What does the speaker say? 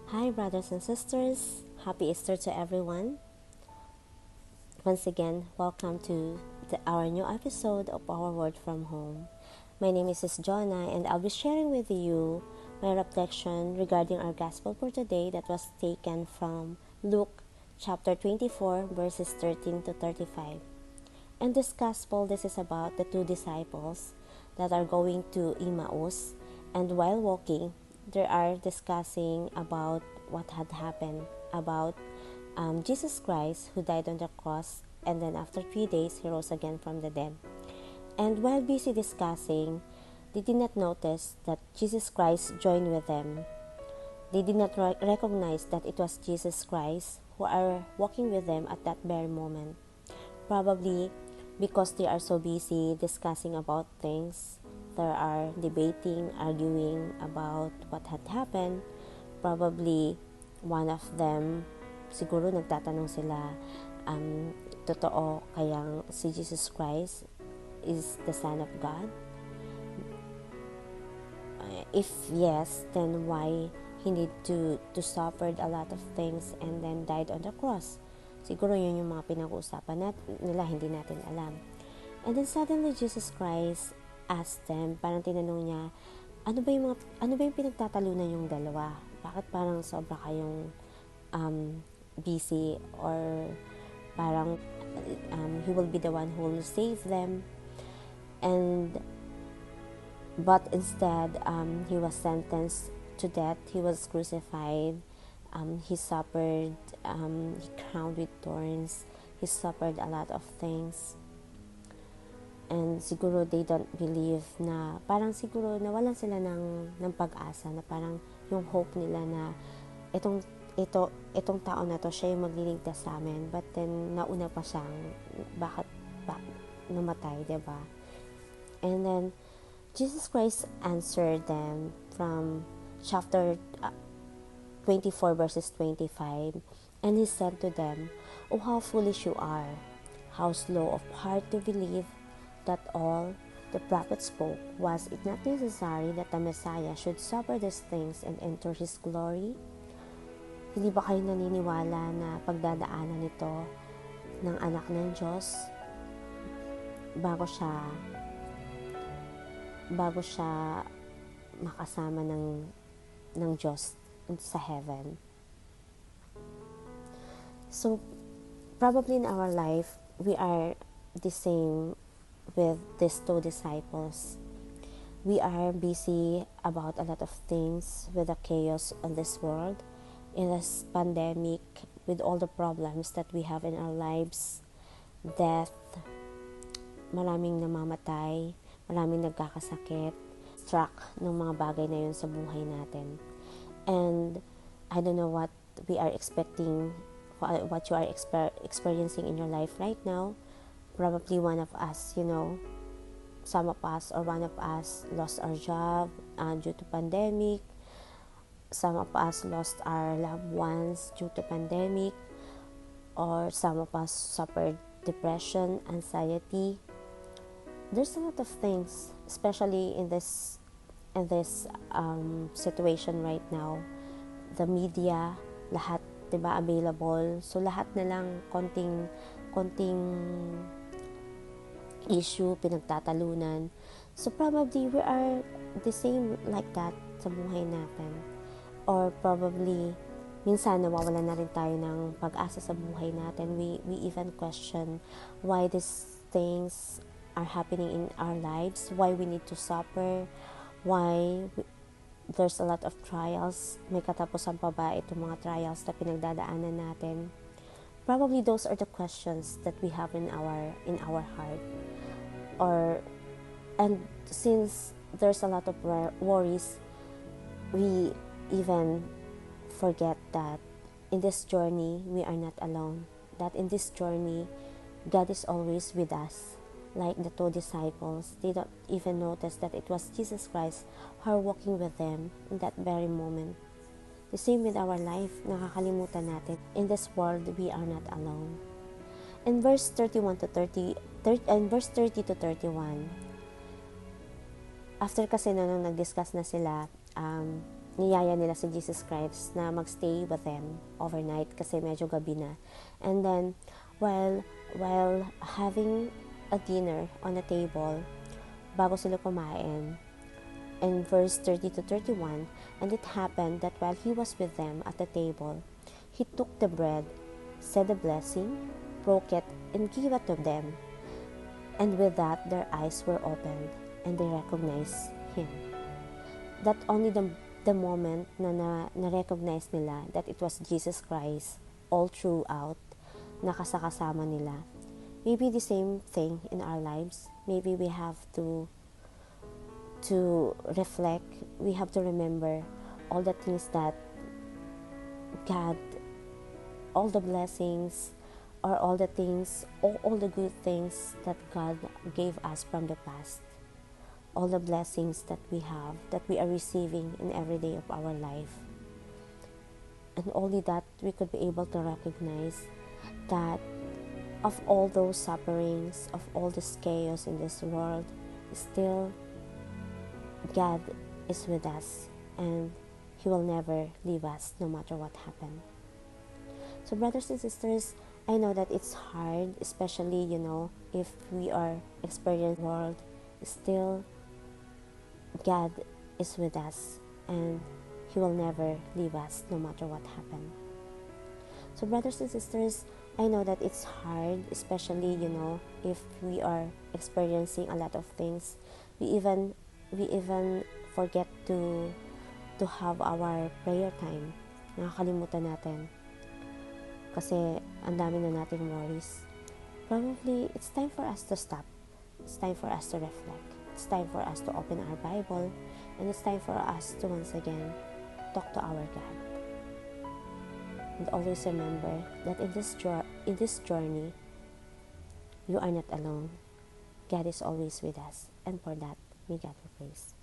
Hi, brothers and sisters. Happy Easter to everyone. Once again, welcome to our new episode of Our Word from Home. My name is Jonah, and I'll be sharing with you my reflection regarding our gospel for today that was taken from Luke chapter 24, verses 13 to 35. And this gospel, this is about the two disciples that are going to Emmaus, and while walking, they are discussing about what had happened, about Jesus Christ who died on the cross, and then after 3 days, he rose again from the dead. And while busy discussing, they did not notice that Jesus Christ joined with them. They did not recognize that it was Jesus Christ who are walking with them at that very moment. Probably because they are so busy discussing about things, they are debating, arguing about what had happened. Probably one of them, siguro nagtatanong sila, totoo kayang si Jesus Christ is the Son of God? If yes, then why he need to suffered a lot of things and then died on the cross? Siguro yun yung mga pinag-uusapan nila, hindi natin alam. And then suddenly Jesus Christ asked them, parang tinanong niya, ano ba yung pinagtatalunan yung dalawa? Bakit parang sobra kayong busy, or parang he will be the one who will save them? And but instead, he was sentenced to death. He was crucified. He suffered, he crowned with thorns. He suffered a lot of things. And siguro they don't believe na, parang siguro nawalan sila ng pag-asa, na parang yung hope nila na itong tao na to, siya yung magliligtas sa amin. But then, nauna pa siyang, bakit namatay, diba? And then, Jesus Christ answered them from chapter 24 verses 25, and he said to them, "Oh, how foolish you are, how slow of heart to believe that all the prophets spoke. Was it not necessary that the Messiah should suffer these things and enter his glory?" Hindi ba kayo naniniwala na pagdadaanan nito ng anak ng Diyos bago siya makasama ng Diyos sa heaven? So, probably in our life, we are the same with these two disciples. We are busy about a lot of things with the chaos in this world, in this pandemic, with all the problems that we have in our lives, death, maraming namamatay, maraming nagkakasakit, struck ng mga bagay na yun sa buhay natin. And I don't know what we are expecting, what you are experiencing in your life right now. Probably one of us, some of us or one of us lost our job due to pandemic. Some of us lost our loved ones due to pandemic. Or some of us suffered depression, anxiety. There's a lot of things, especially in this situation right now. The media, lahat, diba, available. So lahat na lang konting issue pinagtatalunan. So probably we are the same like that sa buhay natin. Or probably minsan nawawalan na rin tayo ng pag-asa sa buhay natin. We even question why these things are happening in our lives, why we need to suffer, why there's a lot of trials. May katapusan pa ba itong mga trials na pinagdadaanan natin? Probably those are the questions that we have in our heart. And since there's a lot of worries, we even forget that in this journey we are not alone. That in this journey, God is always with us. Like the two disciples, they don't even notice that it was Jesus Christ who are walking with them in that very moment. The same with our life, nakakalimutan natin. In this world, we are not alone. In verse 30 to 31, after kasi nung nag-discuss na sila, niyaya nila si Jesus Christ na magstay with them overnight kasi medyo gabi na. And then, while having a dinner on a table, bago sila kumain, in verse 30 to 31, and it happened that while he was with them at the table, he took the bread, said a blessing, broke it, and gave it to them. And with that, their eyes were opened, and they recognized him. That only the moment na recognize nila that it was Jesus Christ all throughout, nakasakasama nila. Maybe the same thing in our lives. Maybe we have to reflect, we have to remember all the things that God, all the blessings, or all the things, all the good things that God gave us from the past, all the blessings that we have, that we are receiving in every day of our life. And only that we could be able to recognize that of all those sufferings, of all this chaos in this world, still God is with us, and He will never leave us no matter what happens. So brothers and sisters, I know that it's hard, especially, if we are experiencing the world, still God is with us, and He will never leave us no matter what happens. So brothers and sisters, I know that it's hard, especially, if we are experiencing a lot of things. We even forget to have our prayer time. Nakakalimutan natin. Kasi ang dami na nating worries. Probably, it's time for us to stop. It's time for us to reflect. It's time for us to open our Bible. And it's time for us to once again talk to our God. And always remember that in this journey, you are not alone. God is always with us. And for that, may God be praised.